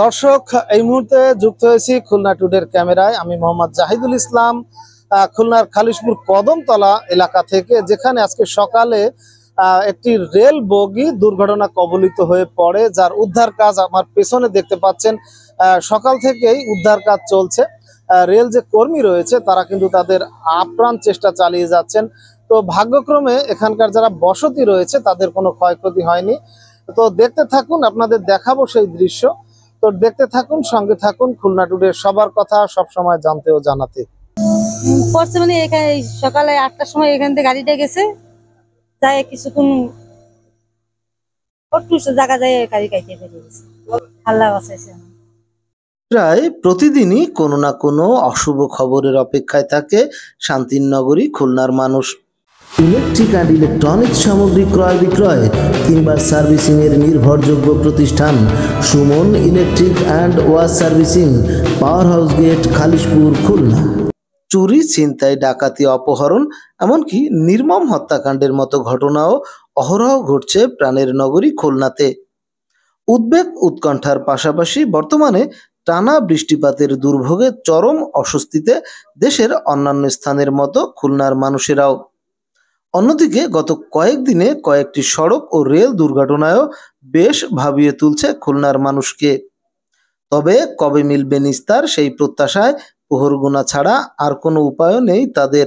দর্শক, এই মুহূর্তে যুক্ত হয়েছি খুলনা টুডের ক্যামেরায়। আমি মোহাম্মদ জাহিদুল ইসলাম, খুলনার খালিশপুর কদমতলা এলাকা থেকে, যেখানে আজকে সকালে একটি রেল বগি দুর্ঘটনা কবলিত হয়ে পড়ে, যার উদ্ধার কাজ আমার পেছনে দেখতে পাচ্ছেন। সকাল থেকেই উদ্ধার কাজ চলছে। রেল যে কর্মী রয়েছে তারা কিন্তু তাদের আপ্রাণ চেষ্টা চালিয়ে যাচ্ছেন। তো ভাগ্যক্রমে এখানকার যারা বসতি রয়েছে তাদের কোনো ক্ষয়ক্ষতি হয়নি। তো দেখতে থাকুন, আপনাদের দেখাবো সেই দৃশ্য। তো দেখতে থাকুন, সঙ্গে থাকুন। খুলনা টুডে সবার কথা সব সময় জানতে ও জানাতে। পড়ছে মানে এখানে সকালে 8টার সময় এখান থেকে গাড়িটা গেছে, যায় কিছুক্ষণ একটু জায়গা যায় গাড়ি কাইতে বেরিয়ে গেছে। আল্লাহ বাঁচাইছে। প্রায় প্রতিদিনই কোনো না কোনো অশুভ খবরের অপেক্ষায় থাকে শান্তির নগরী খুলনার মানুষ। ইলেকট্রিক অ্যান্ড ইলেকট্রনিক্স সামগ্রী ক্রয় বিক্রয় কিংবা সার্ভিসিং এর নির্ভরযোগ্য প্রতিষ্ঠান Suman electric and wash servicing, power house gate, Khalishpur, Khulna. চুরি, ছিনতাই, ডাকাতি, অপহরণ, এমনকি নির্মম হত্যাকাণ্ডের মতো ঘটনাও অহরহ ঘটছে প্রাণের নগরী খুলনাতে। উদ্বেগ উৎকণ্ঠার পাশাপাশি বর্তমানে টানা বৃষ্টিপাতের দুর্ভোগে চরম অস্বস্তিতে দেশের অন্যান্য স্থানের মতো খুলনার মানুষেরাও। অন্যদিকে গত কয়েকদিনে কয়েকটি সড়ক ও রেল দুর্ঘটনায়ও বেশ ভাবিয়ে তুলছে খুলনার মানুষকে। তবে কবে মিলবে নিস্তার, সেই প্রত্যাশায় প্রহর গোনা ছাড়া আর কোনো উপায়ও নেই তাদের।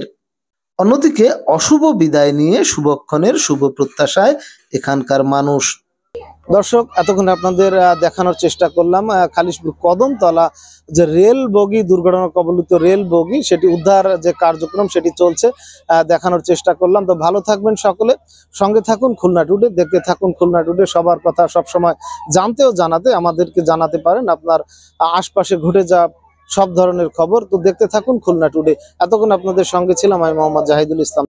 অন্যদিকে অশুভ বিদায় নিয়ে শুভক্ষণের শুভ প্রত্যাশায় এখানকার মানুষ। দর্শক, এতক্ষণ আপনাদের দেখানোর চেষ্টা করলাম খালিশপুর কদমতলা যে রেল বগি দুর্ঘটনা কবলিত রেল বগি, সেটি উদ্ধার যে কার্যক্রম সেটি চলছে, দেখানোর চেষ্টা করলাম। তো ভালো থাকবেন সকলে, সঙ্গে থাকুন খুলনা টুডে, দেখতে থাকুন খুলনা টুডে। সবার কথা সবসময় জানতে ও জানাতে আমাদেরকে জানাতে পারেন আপনার আশপাশে ঘটে যাওয়া সব ধরনের খবর। তো দেখতে থাকুন খুলনা টুডে। এতক্ষণ আপনাদের সঙ্গে ছিলাম আমি মোহাম্মদ জাহিদুল ইসলাম।